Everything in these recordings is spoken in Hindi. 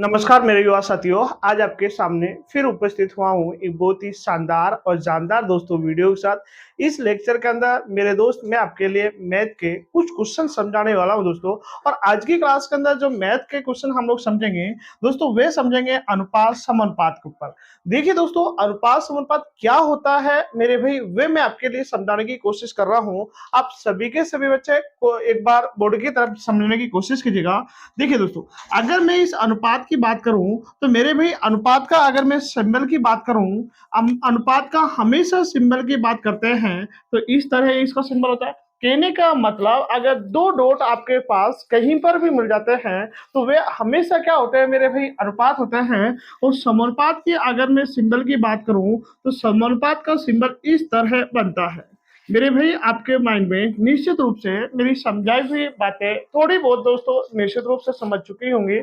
नमस्कार मेरे युवा साथियों, आज आपके सामने फिर उपस्थित हुआ हूँ एक बहुत ही शानदार और जानदार दोस्तों वीडियो के साथ। इस लेक्चर के अंदर मेरे दोस्त मैं आपके लिए मैथ के कुछ क्वेश्चन समझाने वाला हूँ दोस्तों। और आज की क्लास के अंदर जो मैथ के क्वेश्चन हम लोग समझेंगे दोस्तों, वे समझेंगे अनुपात समानुपात के ऊपर। देखिए दोस्तों, अनुपात समानुपात क्या होता है मेरे भाई, वे मैं आपके लिए समझाने की कोशिश कर रहा हूँ। आप सभी के सभी बच्चे को एक बार बोर्ड की तरफ समझने की कोशिश कीजिएगा। देखिए दोस्तों, अगर मैं इस अनुपात की बात करूं तो मेरे भाई अनुपात का, अगर मैं सिंबल की बात करूं, अनुपात का हमेशा सिंबल की बात करते हैं तो इस तरह इसका सिंबल होता है। कहने का मतलब, अगर दो डॉट आपके पास कहीं पर भी मिल जाते हैं तो वे हमेशा क्या होते हैं मेरे भाई, अनुपात होते हैं। और समानुपात की अगर मैं सिंबल की बात करूं तो समानुपात का सिंबल इस तरह बनता है। मेरे भाई आपके माइंड में निश्चित रूप से मेरी समझाई हुई बातें थोड़ी बहुत दोस्तों निश्चित रूप से समझ चुकी होंगी।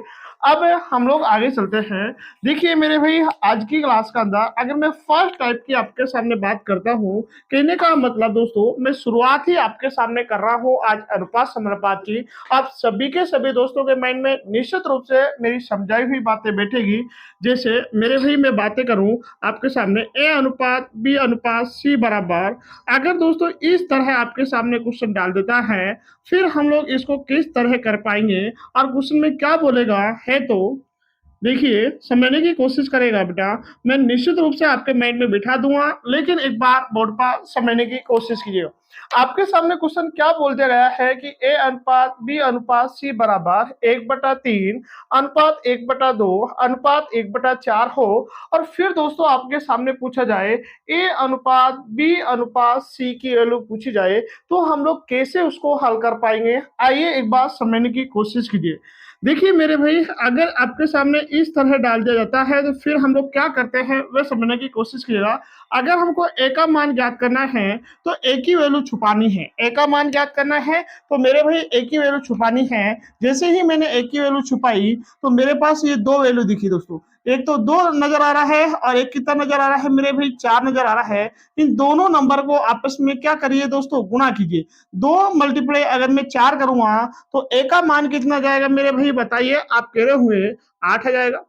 अब हम लोग आगे चलते हैं। देखिए मेरे भाई, आज की क्लास का अंदर अगर मैं फर्स्ट टाइप की आपके सामने बात करता हूँ, कहने का मतलब दोस्तों मैं शुरुआत ही आपके सामने कर रहा हूँ आज अनुपात समानुपात की। आप सभी के सभी दोस्तों के माइंड में निश्चित रूप से मेरी समझाई हुई बातें बैठेगी। जैसे मेरे भाई मैं बातें करूं आपके सामने, ए अनुपात बी अनुपात सी बराबर, अगर दोस्तों इस तरह आपके सामने क्वेश्चन डाल देता है, फिर हम लोग इसको किस तरह कर पाएंगे और क्वेश्चन में क्या बोलेगा है, तो देखिए समझने की कोशिश करेगा बेटा। मैं निश्चित रूप से आपके माइंड में बिठा दूंगा, लेकिन एक बार बोर्ड पर समझने की कोशिश कीजिएगा। आपके सामने क्वेश्चन क्या बोल दिया गया है कि ए अनुपात बी अनुपात सी बराबर 1/3 अनुपात 1/2 अनुपात 1/4 हो। और फिर दोस्तों आपके सामने पूछा जाए ए अनुपात बी अनुपात सी की वैल्यू पूछी जाए, तो हम लोग कैसे उसको हल कर पाएंगे, आइए एक बार समझने की कोशिश कीजिए। देखिए मेरे भाई, अगर आपके सामने इस तरह डाल दिया जाता है तो फिर हम लोग क्या करते हैं वह समझने की कोशिश कीजिएगा। अगर हमको ए का मान ज्ञात करना है तो ए की वैल्यू छुपानी है। ए का मान ज्ञात करना है तो मेरे भाई ए की वैल्यू छुपानी है। जैसे ही मैंने ए की वैल्यू छुपाई तो मेरे पास ये दो वैल्यू दिखी दोस्तों। एक तो 2 नजर आ रहा है और एक कितना नजर आ रहा है मेरे भाई, 4 नजर आ रहा है। इन दोनों नंबर को आपस में क्या करिए दोस्तों, गुणा कीजिए। 2 मल्टीप्लाई अगर मैं 4 करूंगा तो ए का मान कितना जाएगा मेरे भाई, बताइए। आप कह रहे हुए 8 आ जाएगा।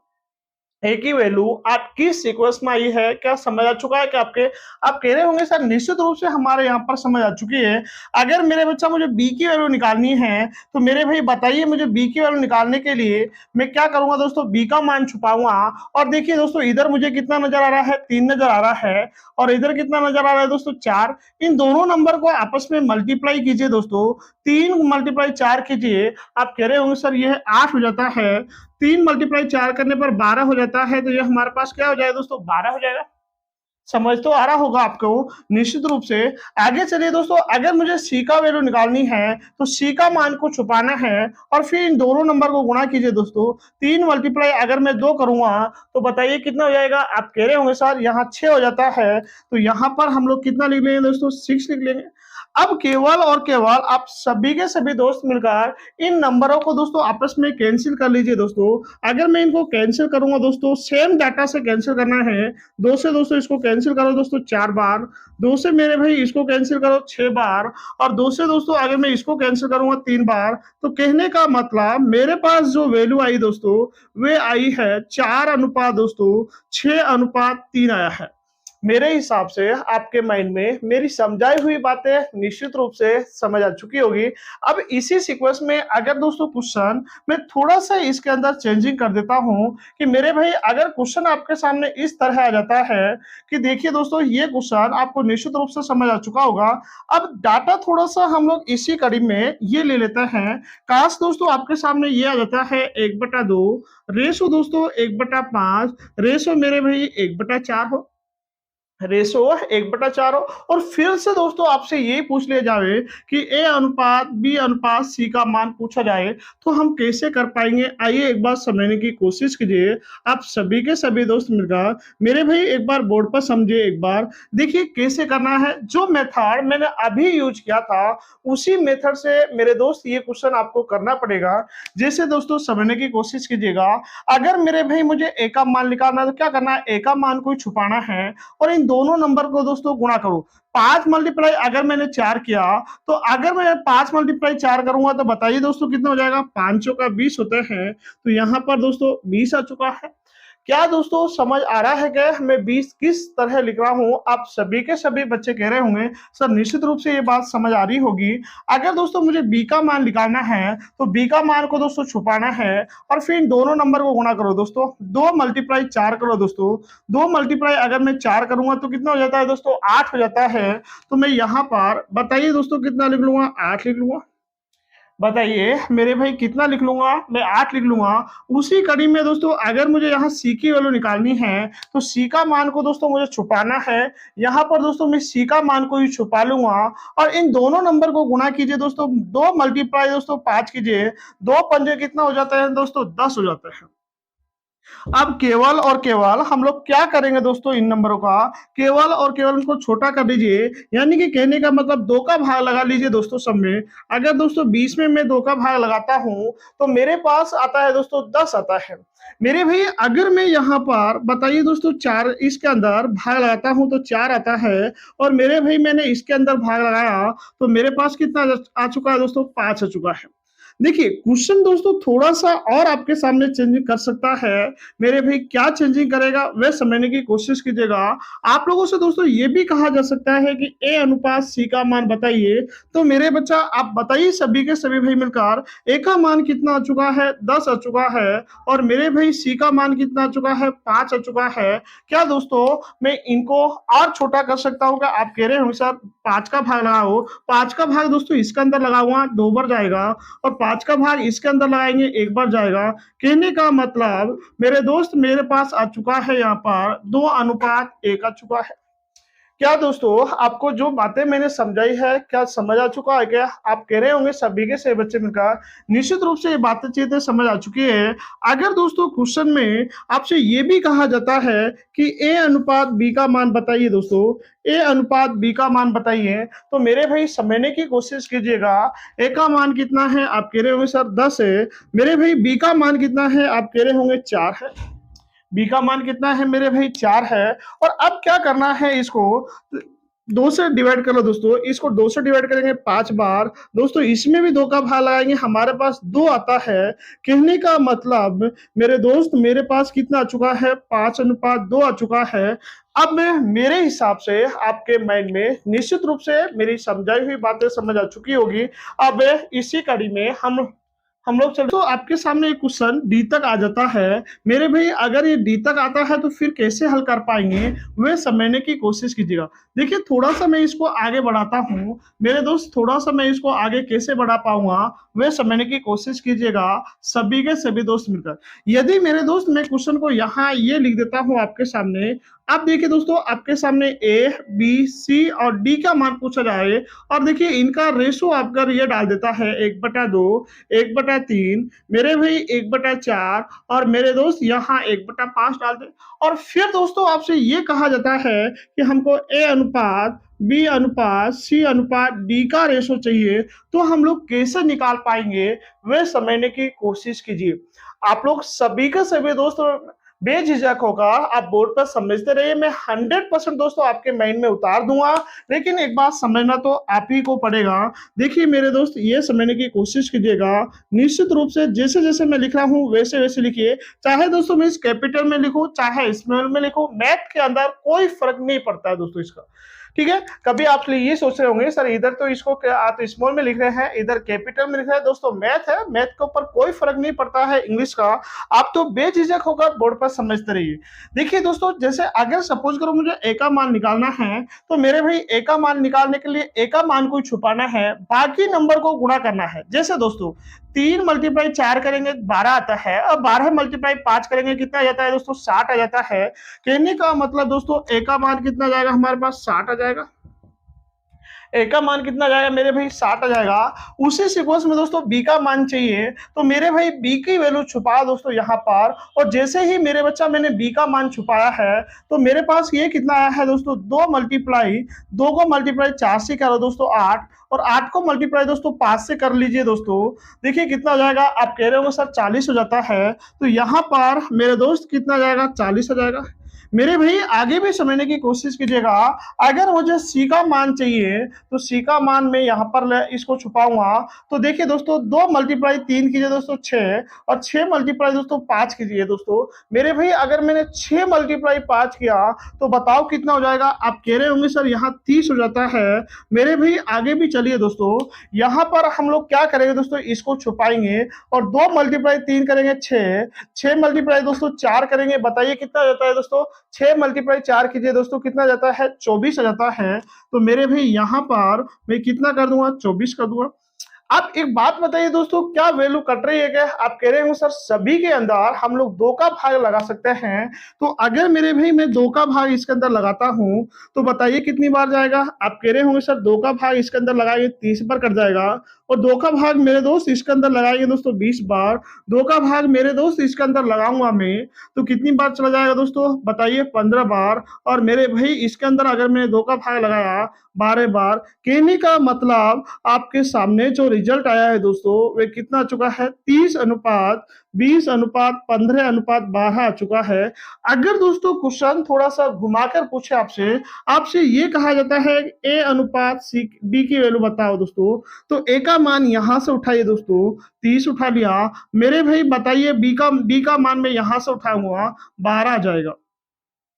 ए की वैल्यू आपकी सीक्वेंस में आई है, क्या समझ आ चुका है कि आपके? आप कह रहे होंगे सर निश्चित रूप से हमारे यहाँ पर समझ आ चुकी है। अगर मेरे बच्चा मुझे बी की वैल्यू निकालनी है तो मेरे भाई बताइए, मुझे बी की वैल्यू निकालने के लिए मैं क्या करूंगा दोस्तों, बी का मान छुपाऊंगा। और देखिए दोस्तों, इधर मुझे कितना नजर आ रहा है, 3 नजर आ रहा है। और इधर कितना नजर आ रहा है दोस्तों, 4। इन दोनों नंबर को आपस में मल्टीप्लाई कीजिए दोस्तों। 3 मल्टीप्लाई 4 कीजिए। आप कह रहे होंगे सर यह 8 हो जाता है। 3 मल्टीप्लाई 4 करने पर 12 हो जाता है, तो ये हमारे पास क्या हो जाएगा दोस्तों, 12 हो जाएगा। समझ तो आ रहा होगा आपको निश्चित रूप से। आगे चलिए दोस्तों, अगर मुझे सी का वैल्यू निकालनी है तो सी का मान को छुपाना है और फिर इन दोनों नंबर को गुणा कीजिए दोस्तों। 3 मल्टीप्लाई अगर मैं 2 करूंगा तो बताइए कितना हो जाएगा। आप कह रहे होंगे सर यहाँ 6 हो जाता है, तो यहाँ पर हम लोग कितना लिख लेंगे दोस्तों, 6 लिख लेंगे। अब केवल और केवल आप सभी के सभी दोस्त मिलकर इन नंबरों को दोस्तों आपस में कैंसिल कर लीजिए दोस्तों। अगर मैं इनको कैंसिल करूंगा दोस्तों, सेम डाटा से कैंसिल करना है। 2 से दोस्तों इसको कैंसिल करो दोस्तों 4 बार। 2 से मेरे भाई इसको कैंसिल करो 6 बार। और 2 से दोस्तों अगर मैं इसको कैंसिल करूंगा 3 बार। तो कहने का मतलब मेरे पास जो वैल्यू आई दोस्तों, वे आई है 4 अनुपात दोस्तों 6:3 आया है। मेरे हिसाब से आपके माइंड में मेरी समझाई हुई बातें निश्चित रूप से समझ आ चुकी होगी। अब इसी सीक्वेंस में अगर दोस्तों क्वेश्चन मैं थोड़ा सा इसके अंदर चेंजिंग कर देता हूं कि मेरे भाई, अगर क्वेश्चन आपके सामने इस तरह आ जाता है कि देखिए दोस्तों ये क्वेश्चन आपको निश्चित रूप से समझ आ चुका होगा। अब डाटा थोड़ा सा हम लोग इसी कड़ी में ये ले लेते हैं। काश दोस्तों आपके सामने ये आ जाता है 1/2 रेशो दोस्तों 1/5 रेशो मेरे भाई 1/4 हो, रेशो 1/4 हो। और फिर से दोस्तों आपसे यही पूछ लिया जाए कि ए अनुपात बी अनुपात सी का मान पूछा जाए, तो हम कैसे कर पाएंगे, आइए एक बार समझने की कोशिश कीजिए। आप सभी के सभी दोस्त मिलकर मेरे भाई एक बार बोर्ड पर समझिए। एक बार देखिए कैसे करना है। जो मेथड मैंने अभी यूज किया था उसी मेथड से मेरे दोस्त ये क्वेश्चन आपको करना पड़ेगा। जैसे दोस्तों समझने की कोशिश कीजिएगा। अगर मेरे भाई मुझे ए का मान निकालना है तो क्या करना है, ए का मान को छुपाना है और इन दोनों नंबर को दोस्तों गुणा करो। 5 मल्टीप्लाई अगर मैंने 4 किया, तो अगर मैं 5 मल्टीप्लाई 4 करूंगा तो बताइए दोस्तों कितना हो जाएगा? 5 चौका 20 होते हैं। तो यहाँ पर दोस्तों 20 आ चुका है। क्या दोस्तों समझ आ रहा है कि मैं 20 किस तरह लिख रहा हूँ? आप सभी के सभी बच्चे कह रहे होंगे सर निश्चित रूप से ये बात समझ आ रही होगी। अगर दोस्तों मुझे b का मान निकालना है तो b का मान को दोस्तों छुपाना है और फिर इन दोनों नंबर को गुणा करो दोस्तों। 2 मल्टीप्लाई 4 करो दोस्तों। 2 मल्टीप्लाई अगर मैं 4 करूंगा तो कितना हो जाता है दोस्तों? 8 हो जाता है। तो मैं यहाँ पर बताइए दोस्तों कितना लिख लूंगा? 8 लिख लूंगा। बताइए मेरे भाई कितना लिख लूंगा? मैं 8 लिख लूंगा। उसी कड़ी में दोस्तों अगर मुझे यहाँ सी की वैल्यू निकालनी है तो सी का मान को दोस्तों मुझे छुपाना है। यहाँ पर दोस्तों मैं सी का मान को ही छुपा लूंगा और इन दोनों नंबर को गुणा कीजिए दोस्तों। 2 मल्टीप्लाई दोस्तों 5 कीजिए। 2 पंजे कितना हो जाता है दोस्तों? 10 हो जाता है। अब केवल और केवल हम लोग क्या करेंगे दोस्तों? इन नंबरों का केवल और केवल उनको छोटा कर दीजिए, यानी कि कहने का मतलब 2 का भाग लगा लीजिए दोस्तों सब में। अगर दोस्तों 20 में मैं 2 का भाग लगाता हूं तो मेरे पास आता है दोस्तों 10 आता है। मेरे भाई अगर मैं यहाँ पर बताइए दोस्तों 4 इसके अंदर भाग लगाता हूं तो 4 आता है और मेरे भाई मैंने इसके अंदर भाग लगाया तो मेरे पास कितना आ चुका है दोस्तों? 5 आ चुका है। देखिए क्वेश्चन दोस्तों थोड़ा सा और आपके सामने चेंजिंग कर सकता है। मेरे भाई क्या चेंजिंग करेगा वह समझने की कोशिश कीजिएगा। आप लोगों से दोस्तों ये भी कहा जा सकता है कि ए अनुपात सी का मान बताइए। तो मेरे बच्चा आप बताइए सभी के सभी भाई मिलकर ए का मान कितना आ चुका है? 10 आ चुका है और मेरे भाई सी का मान कितना आ चुका है? 5 आ चुका है। क्या दोस्तों मैं इनको और छोटा कर सकता हूँ? क्या आप कह रहे हो सर 5 का भाग लगाओ? 5 का भाग दोस्तों इसके अंदर लगाऊंगा 2 बार जाएगा और 5 का भाग इसके अंदर लगाएंगे 1 बार जाएगा। कहने का मतलब मेरे दोस्त मेरे पास आ चुका है यहाँ पर 2 अनुपात 1 आ चुका है। क्या दोस्तों आपको जो बातें मैंने समझाई है क्या समझ आ चुका है? क्या आप कह रहे होंगे सभी के सभी बच्चे मिलकर निश्चित रूप से ये बातें चीजें समझ आ चुकी है। अगर दोस्तों क्वेश्चन में आपसे ये भी कहा जाता है कि ए अनुपात बी का मान बताइए दोस्तों, ए अनुपात बी का मान बताइए, तो मेरे भाई समझने की कोशिश कीजिएगा। ए का मान कितना है? आप कह रहे होंगे सर 10 है। मेरे भाई बी का मान कितना है? आप कह रहे होंगे 4 है। बी का मान कितना है मेरे भाई? 4 है। और अब क्या करना है? इसको 2 से डिवाइड कर लो दोस्तों। इसको 2 से डिवाइड करेंगे 5 बार दोस्तों। इसमें भी 2 का भाग लगाएंगे, हमारे पास 2 आता है। कहने का मतलब मेरे दोस्त मेरे पास कितना आ चुका है? 5 अनुपात 2 आ चुका है। अब मैं मेरे हिसाब से आपके माइंड में निश्चित रूप से मेरी समझाई हुई बातें समझ आ चुकी होगी। अब इसी कड़ी में हम लोग चलो तो आपके सामने एक क्वेश्चन डी तक आ जाता है। मेरे भाई अगर ये डी तक आता है तो फिर कैसे हल कर पाएंगे वे समझने की कोशिश कीजिएगा। देखिए थोड़ा सा मैं इसको आगे बढ़ाता हूँ मेरे दोस्त, थोड़ा सा मैं इसको आगे कैसे बढ़ा पाऊंगा वे समझने की कोशिश कीजिएगा सभी के सभी दोस्त मिलकर। यदि मेरे दोस्त मैं क्वेश्चन को यहाँ ये लिख देता हूँ आपके सामने। अब देखिए दोस्तों आपके सामने ए बी सी और डी का मान पूछा जाए और देखिए इनका रेशो आपका ये डाल देता है 1/2, 1/3, मेरे भाई 1/4 और मेरे दोस्त यहाँ 1/5 डाल दे। और फिर दोस्तों आपसे ये कहा जाता है कि हमको ए अनुपात बी अनुपात सी अनुपात डी का रेशो चाहिए, तो हम लोग कैसे निकाल पाएंगे वे समझने की कोशिश कीजिए। आप लोग सभी के सभी दोस्त बेझिझक होकर आप बोर्ड पर समझते रहिए। मैं 100% दोस्तों आपके माइंड में उतार दूंगा, लेकिन एक बात समझना तो आप ही को पड़ेगा। देखिए मेरे दोस्त ये समझने की कोशिश कीजिएगा। निश्चित रूप से जैसे जैसे मैं लिख रहा हूँ वैसे वैसे लिखिए। चाहे दोस्तों मैं इस कैपिटल में लिखूं चाहे स्मॉल में लिखूं, मैथ के अंदर कोई फर्क नहीं पड़ता है दोस्तों इसका। ठीक है, कभी आप ये सोच रहे होंगे सर इधर तो इसको आप स्मॉल में लिख रहे हैं इधर कैपिटल में लिख रहे हैं। दोस्तों मैथ है, मैथ के ऊपर कोई फर्क नहीं पड़ता है इंग्लिश का। आप तो बेझिझक होकर बोर्ड पर समझते रहिए। देखिए दोस्तों जैसे अगर सपोज करो मुझे ए का मान निकालना है तो मेरे भाई ए का मान निकालने के लिए ए का मान को छुपाना है, बाकी नंबर को गुणा करना है। जैसे दोस्तों 3 मल्टीप्लाई 4 करेंगे 12 आता है और 12 मल्टीप्लाई 5 करेंगे कितना आ जाता है दोस्तों? 60 आ जाता है। कहने का मतलब दोस्तों ए का मान कितना जाएगा हमारे पास? 60 आ जाएगा। ए का मान कितना जाएगा मेरे भाई? 60 आ जाएगा। उसी सीक्वेंस में दोस्तों बी का मान चाहिए, तो मेरे भाई बी की वैल्यू छुपा दोस्तों यहाँ पर। और जैसे ही मेरे बच्चा मैंने बी का मान छुपाया है तो मेरे पास ये कितना आया है दोस्तों? 2 को मल्टीप्लाई 4 से करो दोस्तों 8 और 8 को मल्टीप्लाई दोस्तों 5 से कर लीजिए दोस्तों। देखिए कितना हो जाएगा? आप कह रहे हो सर 40 हो जाता है, तो यहाँ पर मेरे दोस्त कितना जाएगा? 40 हो जाएगा। मेरे भाई आगे भी समझने की कोशिश कीजिएगा। अगर मुझे सी का मान चाहिए तो सी का मान मैं यहाँ पर इसको छुपाऊंगा। तो देखिए दोस्तों, 2 मल्टीप्लाई 3 कीजिए दोस्तों 6, और 6 मल्टीप्लाई दोस्तों 5 कीजिए दोस्तों। मेरे भाई अगर मैंने 6 मल्टीप्लाई 5 किया तो बताओ कितना हो जाएगा। आप कह रहे होंगे सर यहाँ 30 हो जाता है। मेरे भाई आगे भी चलिए दोस्तों, यहाँ पर हम लोग क्या करेंगे दोस्तों, इसको छुपाएंगे और 2 मल्टीप्लाई 3 करेंगे 6, 6 मल्टीप्लाई दोस्तों 4 करेंगे। बताइए कितना जाता है दोस्तों। 6 मल्टीप्लाई 4 कीजिए दोस्तों, कितना जाता है, 24 आ जाता है। तो मेरे भाई यहाँ पर मैं कितना कर दूंगा, 24 कर दूंगा। आप एक बात बताइए दोस्तों, क्या वैल्यू कट रही है क्या? आप कह रहे हो सर सभी के अंदर हम लोग 2 का भाग लगा सकते हैं। तो अगर मेरे भाई मैं 2 का भाग इसके अंदर लगाता हूं तो बताइए कितनी बार जाएगा। आप कह रहे होंगे सर 2 का भाग इसके अंदर लगाएंगे 30 बार कट जाएगा, और 2 का भाग मेरे दोस्त इसके अंदर लगाएंगे दोस्तों 20 बार। 2 का भाग मेरे दोस्त इसके अंदर लगाऊंगा मैं तो कितनी बार चला जाएगा दोस्तों, बताइए 15 बार। और मेरे भाई इसके अंदर अगर मैंने 2 का भाग लगाया 12 बार। कहने का मतलब आपके सामने जो रिजल्ट आया है दोस्तों वे कितना आ चुका है, 30 अनुपात 20 अनुपात 15 अनुपात 12 आ चुका है। अगर दोस्तों क्वेश्चन थोड़ा सा घुमाकर पूछे आपसे, आपसे ये कहा जाता है ए अनुपात सी बी की वैल्यू बताओ दोस्तों, तो ए का मान यहां से उठाइए दोस्तों, 30 उठा लिया। मेरे भाई बताइए बी का मान मैं यहां से उठाऊंगा 12 आ जाएगा,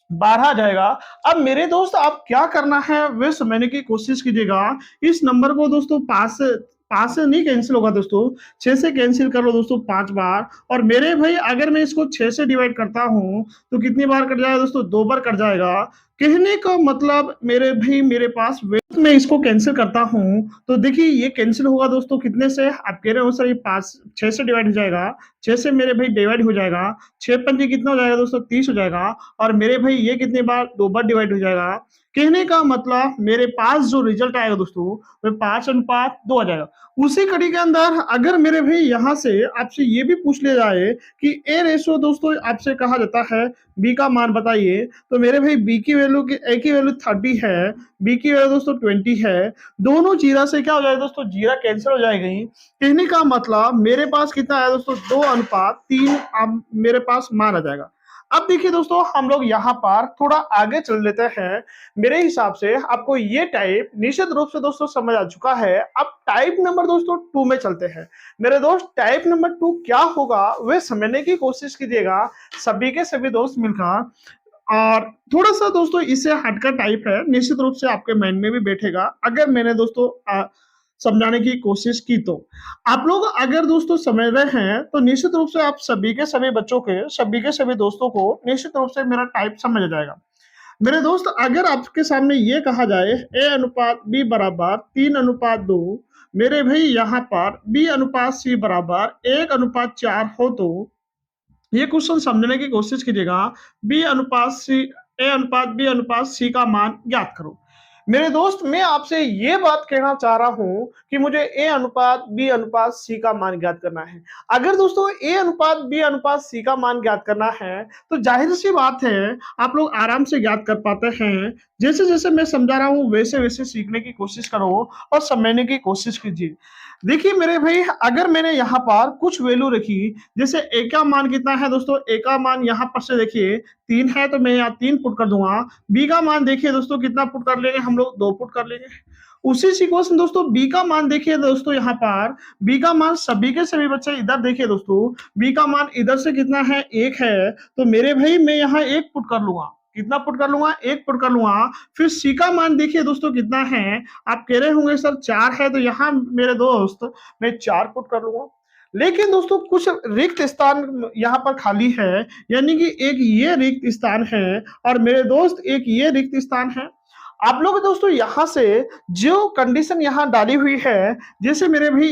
12 आ जाएगा। अब मेरे दोस्त आप क्या करना है वे समझने की कोशिश कीजिएगा। इस नंबर को दोस्तों पांच से नहीं कैंसिल होगा दोस्तों, 6 से कैंसिल कर लो दोस्तों 5 बार। और मेरे भाई अगर मैं इसको 6 से डिवाइड करता हूं तो कितनी बार कट जाएगा दोस्तों, 2 बार कट जाएगा। कहने का मतलब मेरे भाई मेरे पास मैं इसको कैंसिल करता हूं तो देखिए ये कैंसिल होगा दोस्तों कितने से। आप कह रहे हो सर ये 5 6 से डिवाइड हो जाएगा, 6 से मेरे भाई डिवाइड हो जाएगा, 6 पंजे कितना हो जाएगा दोस्तों, 30 हो जाएगा। और मेरे भाई ये कितने बार, 2 बार डिवाइड हो जाएगा। कहने का मतलब मेरे पास जो रिजल्ट आएगा दोस्तों वह 5 अनुपात 2 आ जाएगा। उसी कड़ी के अंदर अगर मेरे भाई यहाँ से आपसे ये भी पूछ लिया जाए कि ए रेशो दोस्तों आपसे कहा जाता है बी का मान बताइए, तो मेरे भाई बी की वैल्यू की ए की वैल्यू 30 है, बी की वैल्यू दोस्तों 20 है। दोनों जीरा से क्या हो जाएगा दोस्तों, जीरा कैंसिल हो जाएगी। कहने का मतलब मेरे पास कितना आया दोस्तों, 2 अनुपात 3 अब मेरे पास मान आ जाएगा। अब देखिए दोस्तों, हम लोग यहाँ पर थोड़ा आगे चल लेते हैं। मेरे हिसाब से आपको ये टाइप निश्चित रूप से दोस्तों समझ आ चुका है। अब टाइप नंबर दोस्तों 2 में चलते हैं। मेरे दोस्त टाइप नंबर 2 क्या होगा वे समझने की कोशिश कीजिएगा, सभी के सभी दोस्त मिलकर। और थोड़ा सा दोस्तों इससे हटकर टाइप है, निश्चित रूप से आपके माइंड में भी बैठेगा अगर मैंने दोस्तों समझाने की कोशिश की। तो आप लोग अगर दोस्तों समझ रहे हैं तो निश्चित रूप से आप सभी के सभी बच्चों के सभी के सभी दोस्तों को निश्चित रूप से मेरा टाइप समझ आ जाएगा। मेरे दोस्त अगर आपके सामने ये कहा जाए ए अनुपात बी बराबर 3 अनुपात 2, मेरे भाई यहाँ पर बी अनुपात सी बराबर 1 अनुपात 4 हो तो ये क्वेश्चन समझने की कोशिश कीजिएगा। बी अनुपात सी ए अनुपात बी अनुपात सी का मान ज्ञात करो। मेरे दोस्त मैं आपसे ये बात कहना चाह रहा हूं कि मुझे ए अनुपात बी अनुपात सी का मान ज्ञात करना है। अगर दोस्तों ए अनुपात बी अनुपात सी का मान ज्ञात करना है तो जाहिर सी बात है आप लोग आराम से ज्ञात कर पाते हैं। जैसे जैसे मैं समझा रहा हूं वैसे वैसे सीखने की कोशिश करो और समझने की कोशिश कीजिए। देखिए मेरे भाई अगर मैंने यहाँ पर कुछ वैल्यू रखी, जैसे ए का मान कितना है दोस्तों, ए का मान यहाँ पर से देखिए 3 है तो मैं यहाँ 3 पुट कर दूंगा। बी का मान देखिए दोस्तों कितना पुट कर लेंगे हम लोग, 2 पुट कर लेंगे। उसी सीक्वेंस में दोस्तों बी का मान देखिए दोस्तों, यहाँ पर बी का मान सभी के सभी बच्चे इधर देखिए दोस्तों, बी का मान इधर से कितना है, 1 है। तो मेरे भाई मैं यहाँ 1 पुट कर लूंगा, कितना पुट कर लूंगा, 1 पुट कर लूंगा। फिर सी का मान देखिए दोस्तों कितना है, आप कह रहे होंगे सर 4 है, तो यहाँ मेरे दोस्त मैं 4 पुट कर लूंगा। लेकिन दोस्तों कुछ रिक्त स्थान यहाँ पर खाली है, यानी कि एक ये रिक्त स्थान है और मेरे दोस्त एक ये रिक्त स्थान है। आप लोग दोस्तों यहाँ से जो कंडीशन यहाँ डाली हुई है, जैसे मेरे भाई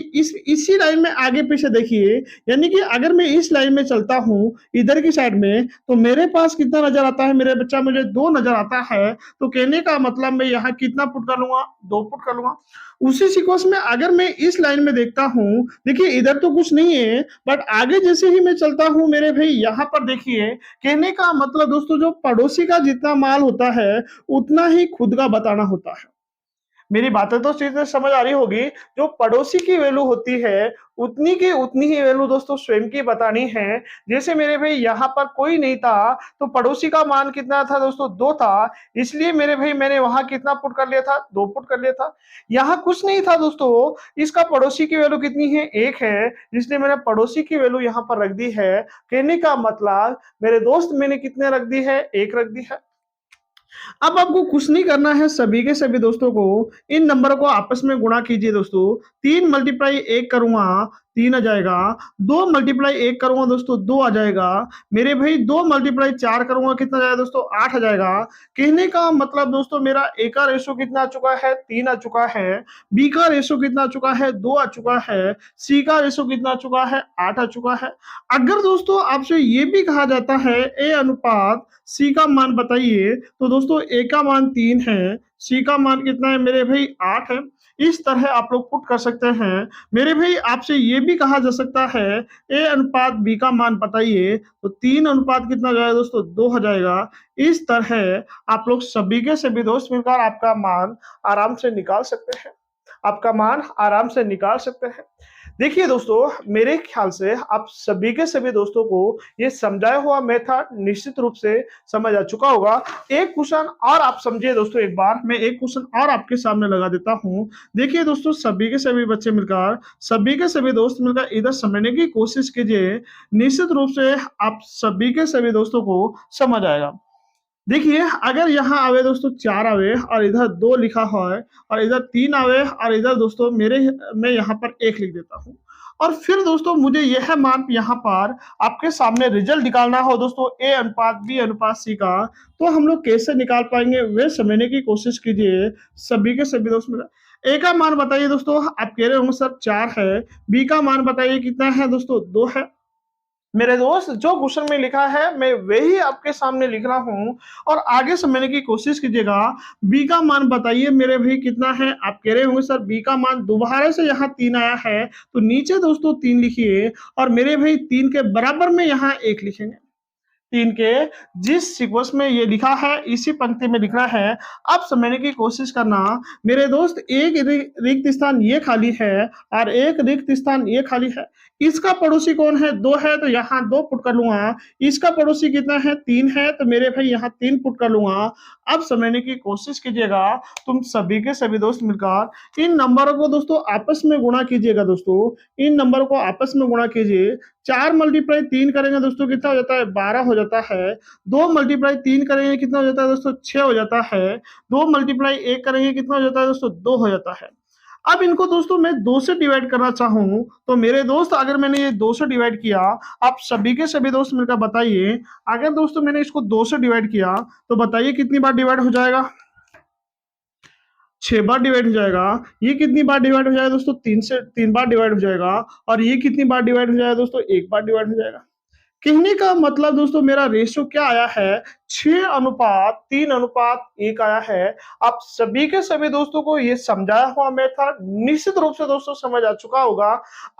इसी लाइन में आगे पीछे देखिए, यानी कि अगर मैं इस लाइन में चलता हूँ इधर की साइड में तो मेरे पास कितना नजर आता है, मेरे बच्चा मुझे 2 नजर आता है। तो कहने का मतलब मैं यहाँ कितना पुट कर लूंगा, 2 पुट कर लूंगा। उसी सीक्वेंस में अगर मैं इस लाइन में देखता हूँ, देखिए इधर तो कुछ नहीं है, बट आगे जैसे ही मैं चलता हूँ मेरे भाई यहाँ पर देखिए, कहने का मतलब दोस्तों जो पड़ोसी का जितना माल होता है उतना ही खुद का बताना होता है। मेरी बातें तो अच्छी तरह समझ आ रही होगी। जो पड़ोसी की वैल्यू होती है, उतनी की उतनी ही वैल्यू दोस्तों स्वयं की बतानी है। जैसे मेरे भाई यहाँ पर कोई नहीं था, तो पड़ोसी का मान कितना था दोस्तों 2 था, इसलिए मेरे भाई मैंने वहाँ कितना पुट कर लिया था 2 पुट कर लिया था। यहाँ कुछ नहीं था दोस्तों, इसका पड़ोसी की वैल्यू कितनी है 1 है, इसलिए मैंने पड़ोसी की वैल्यू यहाँ पर रख दी है। कहने का मतलब मेरे दोस्त मैंने कितने रख दी है 1 रख दी है। अब आपको कुछ नहीं करना है, सभी के सभी दोस्तों को इन नंबरों को आपस में गुणा कीजिए दोस्तों। 3 मल्टीप्लाई 1 करूंगा 3 आ जाएगा, 2 मल्टीप्लाई 1 करूंगा दोस्तों 2 आ जाएगा। मेरे भाई 2 मल्टीप्लाई 4 करूंगा कितना आ जाएगा दोस्तों 8 आ जाएगा। कहने का मतलब दोस्तों मेरा ए का रेशो कितना आ चुका है 3 आ चुका है, बी का रेशो कितना आ चुका है 2 आ चुका है, सी का रेशो कितना आ चुका है 8 आ चुका है। अगर दोस्तों आपसे ये भी कहा जाता है ए अनुपात सी का मान बताइए, तो दोस्तों ए का मान 3 है, सी का मान कितना है मेरे भाई 8 है। इस तरह आप लोग पुट कर सकते हैं। मेरे भाई आपसे ये भी कहा जा सकता है ए अनुपात बी का मान बताइए, तो 3 अनुपात कितना हो जाएगा दोस्तों 2 हो जाएगा। इस तरह आप लोग सभी के सभी दोस्त मिलकर आपका मान आराम से निकाल सकते हैं, आपका मान आराम से निकाल सकते हैं। देखिए दोस्तों, मेरे ख्याल से आप सभी के सभी दोस्तों को ये समझाया हुआ मेथड निश्चित रूप से समझ आ चुका होगा। एक क्वेश्चन और आप समझिए दोस्तों, एक बार मैं एक क्वेश्चन और आपके सामने लगा देता हूं। देखिए दोस्तों, सभी के सभी बच्चे मिलकर, सभी के सभी दोस्त मिलकर इधर समझने की कोशिश कीजिए। निश्चित रूप से आप सभी के सभी दोस्तों को समझ आएगा। देखिए, अगर यहाँ आवे दोस्तों 4 आवे और इधर 2 लिखा हुआ है, और इधर 3 आवे और इधर दोस्तों मैं यहाँ पर 1 लिख देता हूँ। और फिर दोस्तों मुझे यह मान यहाँ पर आपके सामने रिजल्ट निकालना हो दोस्तों ए अनुपात बी अनुपात सी का, तो हम लोग कैसे निकाल पाएंगे वे समझने की कोशिश कीजिए सभी के सभी दोस्त मेरा। ए का मान बताइए दोस्तों, आप कह रहे होंगे सर 4 है, बी का मान बताइए कितना है दोस्तों 2 है। मेरे दोस्त, जो क्वेश्चन में लिखा है मैं वही आपके सामने लिख रहा हूं, और आगे समझने की कोशिश कीजिएगा। बी का मान बताइए मेरे भाई कितना है, आप कह रहे होंगे सर बी का मान दोबारा से यहाँ 3 आया है, तो नीचे दोस्तों 3 लिखिए, और मेरे भाई 3 के बराबर में यहाँ 1 लिखेंगे। 3 के जिस सीक्वेंस में ये लिखा है इसी पंक्ति में लिखना है। अब समझने की कोशिश करना मेरे दोस्त, एक रिक्त स्थान ये खाली है और एक रिक्त स्थान ये खाली है। इसका पड़ोसी कौन है 2 है, तो यहाँ 2 पुट कर लूंगा। इसका पड़ोसी कितना है 3 है, तो मेरे भाई यहाँ 3 पुट कर लूंगा। अब समझने की कोशिश कीजिएगा, तुम सभी के सभी दोस्त मिलकर इन नंबरों को दोस्तों आपस में गुणा कीजिएगा। दोस्तों इन नंबरों को आपस में गुणा कीजिए। 4 मल्टीप्लाई 3 करेंगे दोस्तों कितना हो जाता है 12 हो जाता है। 2 मल्टीप्लाई 3 करेंगे कितना हो जाता है दोस्तों 6 हो जाता है। 2 मल्टीप्लाई 1 करेंगे कितना हो जाता है दोस्तों 2 हो जाता है। अब इनको दोस्तों मैं 2 से डिवाइड करना चाहूँ, तो मेरे दोस्त अगर मैंने ये 2 से डिवाइड किया, आप सभी के सभी दोस्त मिलकर बताइए, अगर दोस्तों मैंने इसको 2 से डिवाइड किया तो बताइए कितनी बार डिवाइड हो जाएगा। 6 बार डिवाइड हो जाएगा। ये कितनी बार डिवाइड हो जाएगा दोस्तों 3 बार डिवाइड हो जाएगा। और ये कितनी बार डिवाइड हो जाएगा दोस्तों 1 बार डिवाइड हो जाएगा। कहने का मतलब दोस्तों मेरा रेशियो क्या आया है 6 अनुपात 3 अनुपात 1 आया है। आप सभी के सभी दोस्तों को ये समझाया हुआ मेथड निश्चित रूप से दोस्तों समझ आ चुका होगा।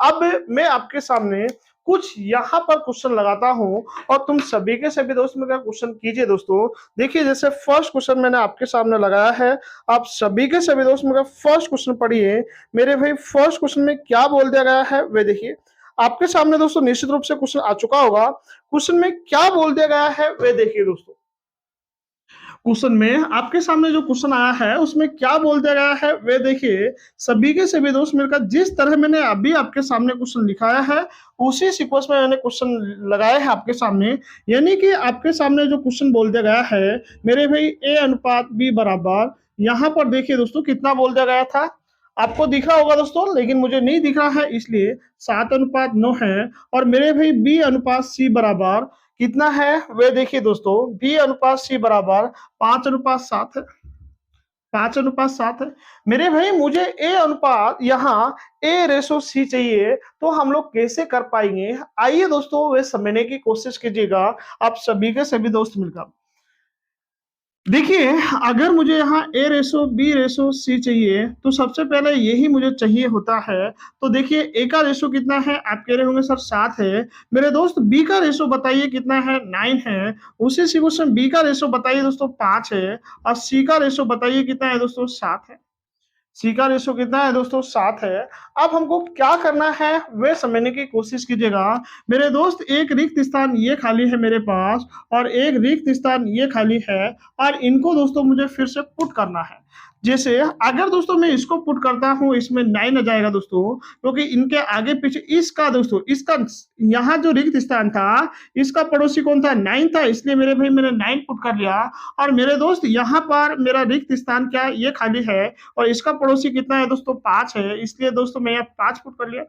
अब मैं आपके सामने कुछ यहाँ पर क्वेश्चन लगाता हूँ, और तुम सभी के सभी दोस्त मेरा क्वेश्चन कीजिए। दोस्तों देखिए, जैसे फर्स्ट क्वेश्चन मैंने आपके सामने लगाया है, आप सभी के सभी दोस्त मेरा फर्स्ट क्वेश्चन पढ़िए। मेरे भाई फर्स्ट क्वेश्चन में क्या बोल दिया गया है वे देखिए। आपके सामने दोस्तों निश्चित रूप से क्वेश्चन आ चुका होगा। क्वेश्चन में क्या बोल दिया गया है वे देखिए। दोस्तों क्वेश्चन में आपके सामने जो क्वेश्चन आया है उसमें क्या बोल दिया गया है वे देखिए। सभी के सभी दोस्त मिलकर जिस तरह मैंने अभी आपके सामने क्वेश्चन लिखाया है उसी सीक्वेंस में मैंने क्वेश्चन लगाए हैं आपके सामने। यानी कि आपके सामने जो क्वेश्चन बोल दिया गया है मेरे भाई ए अनुपात बी बराबर, यहाँ पर देखिए दोस्तों कितना बोल दिया गया था, आपको दिख रहा होगा दोस्तों, लेकिन मुझे नहीं दिख रहा है इसलिए 7 अनुपात 9 है। और मेरे भाई बी अनुपात सी बराबर कितना है वे देखिए दोस्तों, बी अनुपात सी बराबर 5 अनुपात 7 है। 5 अनुपात 7 है। मेरे भाई मुझे ए अनुपात यहाँ ए रेशो सी चाहिए, तो हम लोग कैसे कर पाएंगे, आइए दोस्तों वे समझने की कोशिश कीजिएगा आप सभी के सभी दोस्त मिलकर। देखिए, अगर मुझे यहाँ ए रेशो बी रेशो सी चाहिए, तो सबसे पहले यही मुझे चाहिए होता है। तो देखिए, ए का रेशो कितना है, आप कह रहे होंगे सर 7 है। मेरे दोस्त बी का रेशो बताइए कितना है 9 है। उसी सिचुएशन बी का रेशो बताइए दोस्तों 5 है, और सी का रेशो बताइए कितना है दोस्तों 7 है। सी का रेशो कितना है दोस्तों 7 है। अब हमको क्या करना है वे समझने की कोशिश कीजिएगा। मेरे दोस्त एक रिक्त स्थान ये खाली है मेरे पास और एक रिक्त स्थान ये खाली है और इनको दोस्तों मुझे फिर से पुट करना है। जैसे अगर दोस्तों मैं इसको पुट करता हूँ इसमें 9 आ जाएगा दोस्तों, क्योंकि इनके आगे पीछे इसका दोस्तों इसका यहाँ जो रिक्त स्थान था इसका पड़ोसी कौन था 9 था, इसलिए मेरे भाई मैंने 9 पुट कर लिया। और मेरे दोस्त यहाँ पर मेरा रिक्त स्थान क्या ये खाली है और इसका पड़ोसी कितना है दोस्तों 5 है, इसलिए दोस्तों मैं यहाँ 5 पुट कर लिया।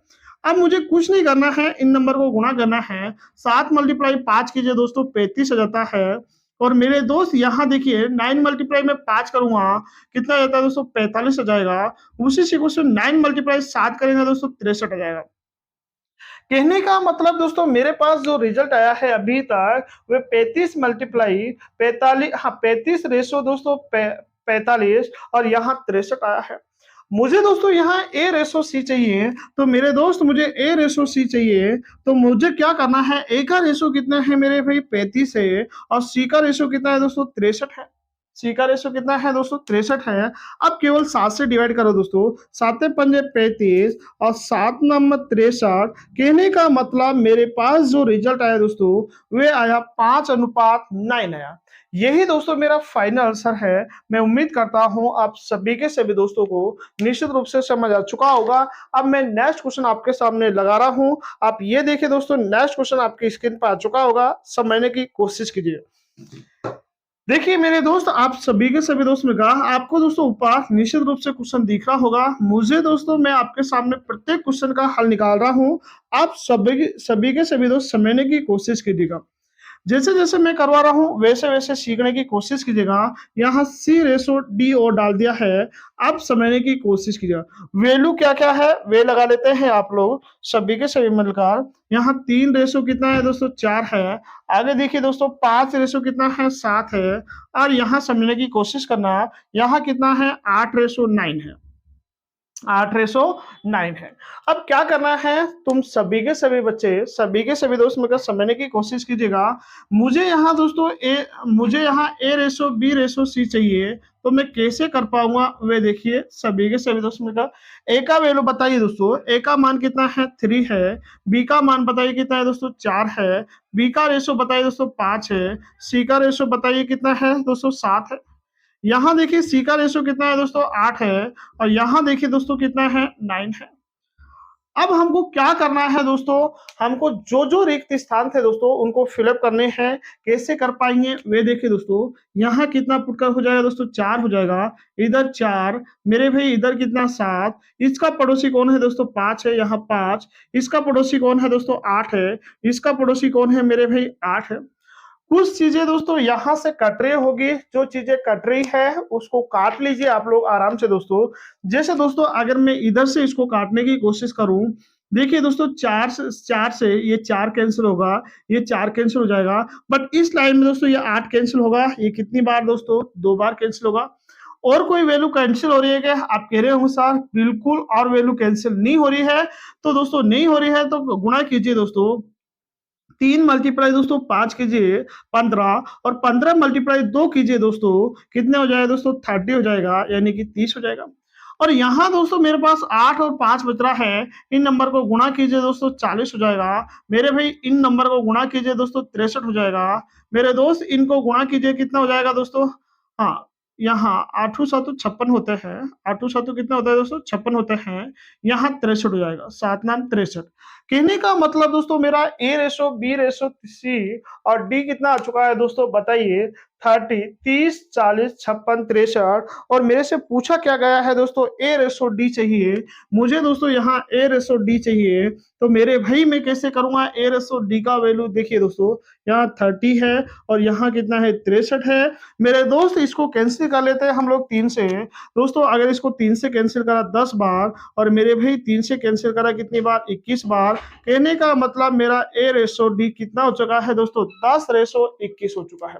अब मुझे कुछ नहीं करना है, इन नंबर को गुणा करना है। 7 मल्टीप्लाई 5 कीजिए दोस्तों 35 आ जाता है। और मेरे दोस्त यहाँ देखिए 9 मल्टीप्लाई में 5 करूंगा कितना आ जाता है दोस्तों 45 आ जाएगा। उसी से 9 मल्टीप्लाई 7 करेंगे दोस्तों 63 आ जाएगा। कहने का मतलब दोस्तों मेरे पास जो रिजल्ट आया है अभी तक वे 35 मल्टीप्लाई 45, हाँ 35 रेशो दोस्तों 45 और यहाँ 63 आया है। मुझे दोस्तों यहाँ ए रेशो सी चाहिए, तो मेरे दोस्त मुझे ए रेशो सी चाहिए, तो मुझे क्या करना है ए का रेशो कितना है मेरे भाई 35 है और सी का रेशो कितना है दोस्तों 63 है। सी का रेशो कितना है दोस्तों 63 है। अब केवल 7 से डिवाइड करो दोस्तों, 7 पंजे 35 और 7 नंबर 63। कहने का मतलब मेरे पास जो रिजल्ट आया दोस्तों वे आया 5:9 आया। यही दोस्तों मेरा फाइनल आंसर है। मैं उम्मीद करता हूं आप सभी के सभी दोस्तों को निश्चित रूप से समझ आ चुका होगा। अब मैं नेक्स्ट क्वेश्चन आपके सामने लगा रहा हूं, आप ये देखिए दोस्तों नेक्स्ट क्वेश्चन आपकी स्क्रीन पर आ चुका होगा, समझने की कोशिश कीजिए। देखिए मेरे दोस्त आप सभी के सभी दोस्त में कहा आपको दोस्तों ऊपर निश्चित रूप से क्वेश्चन दिख रहा होगा। मुझे दोस्तों मैं आपके सामने प्रत्येक क्वेश्चन का हल निकाल रहा हूं, आप सभी के सभी दोस्त समझने की कोशिश कीजिएगा। जैसे जैसे मैं करवा रहा हूँ वैसे वैसे सीखने की कोशिश कीजिएगा। यहाँ सी रेशो डी ओ डाल दिया है, आप समझने की कोशिश कीजिएगा। वैल्यू क्या क्या है वे लगा लेते हैं आप लोग सभी के सभी मिलकर। यहाँ 3 रेशो कितना है दोस्तों 4 है। आगे देखिए दोस्तों 5 रेशो कितना है 7 है। और यहाँ समझने की कोशिश करना, यहाँ कितना है 8 रेशो 9 है। 8:9 है। अब क्या करना है तुम सभी के सभी बच्चे सभी के सभी दोस्त मिलकर समझने की कोशिश कीजिएगा। मुझे यहाँ ए रेशो बी रेशो सी चाहिए, तो मैं कैसे कर पाऊंगा वे देखिए सभी के सभी दोस्त मिलकर। ए का वैल्यू बताइए दोस्तों, ए का मान कितना है 3 है। बी का मान बताइए कितना है दोस्तों 4 है। बी का रेशो बताइए दोस्तों 5 है। सी का रेशो बताइए कितना है दोस्तों 7 है। यहाँ देखिए सी का रेशो कितना है दोस्तों 8 है और यहाँ देखिए दोस्तों कितना है 9 है। अब हमको क्या करना है दोस्तों, हमको जो जो रिक्त स्थान थे दोस्तों उनको फिलअप करने हैं। कैसे कर पाएंगे वे देखिए दोस्तों, यहाँ कितना पुट कर हो जाएगा दोस्तों 4 हो जाएगा। इधर 4 मेरे भाई, इधर कितना 7। इसका पड़ोसी कौन है दोस्तों 5 है, यहाँ 5। इसका पड़ोसी कौन है दोस्तों 8 है। इसका पड़ोसी कौन है मेरे भाई 8 है। कुछ चीजें दोस्तों यहाँ से कट रही होगी, जो चीजें कट रही है उसको काट लीजिए आप लोग आराम से दोस्तों। जैसे दोस्तों अगर मैं इधर से इसको काटने की कोशिश करूं, देखिए दोस्तों 4 से ये 4 कैंसिल होगा, ये 4 कैंसिल हो जाएगा। बट इस लाइन में दोस्तों ये 8 कैंसिल होगा, ये कितनी बार दोस्तों 2 बार कैंसिल होगा। और कोई वैल्यू कैंसिल हो रही है क्या आप कह रहे हो सर, बिल्कुल और वैल्यू कैंसिल नहीं हो रही है। तो दोस्तों नहीं हो रही है तो गुणा कीजिए दोस्तों, 3 मल्टीप्लाई दोस्तों 5 कीजिए 15 और 15 मल्टीप्लाई 2 कीजिए दोस्तों, कितने हो जाएगा दोस्तों 30 हो जाएगा, यानी कि 30 हो जाएगा। और यहाँ दोस्तों मेरे पास 8 और 5 बच रहा है, इन नंबर को गुणा कीजिए दोस्तों 40 हो जाएगा। मेरे भाई इन नंबर को गुणा कीजिए दोस्तों 63 हो जाएगा। मेरे दोस्त इनको गुणा कीजिए कितना हो जाएगा दोस्तों, हाँ यहाँ 8 7 56 होते हैं। 8 7 कितना होता है दोस्तों 56 होते हैं। यहाँ 63 हो जाएगा, 7 नाम 63। कहने का मतलब दोस्तों मेरा ए रेशो बी रेशो सी और डी कितना आ चुका है दोस्तों बताइए 30, 30, 40, 56, 63। और मेरे से पूछा क्या गया है दोस्तों ए रेशो डी चाहिए। मुझे दोस्तों यहाँ ए रेशो डी चाहिए, तो मेरे भाई मैं कैसे करूंगा ए रेशो डी का वैल्यू देखिए दोस्तों, यहाँ 30 है और यहाँ कितना है 63 है। मेरे दोस्त इसको कैंसिल कर लेते हैं हम लोग 3 से। दोस्तों अगर इसको 3 से कैंसिल करा 10 बार और मेरे भाई 3 से कैंसिल करा कितनी बार 21 बार। कहने का मतलब मेरा ए रेशो डी कितना हो चुका है दोस्तों 10:21 हो चुका है।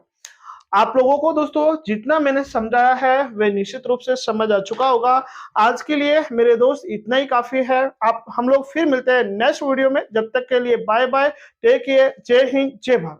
आप लोगों को दोस्तों जितना मैंने समझाया है वे निश्चित रूप से समझ आ चुका होगा। आज के लिए मेरे दोस्त इतना ही काफी है। आप हम लोग फिर मिलते हैं नेक्स्ट वीडियो में, जब तक के लिए बाय बाय, टेक केयर, जय हिंद जय भारत।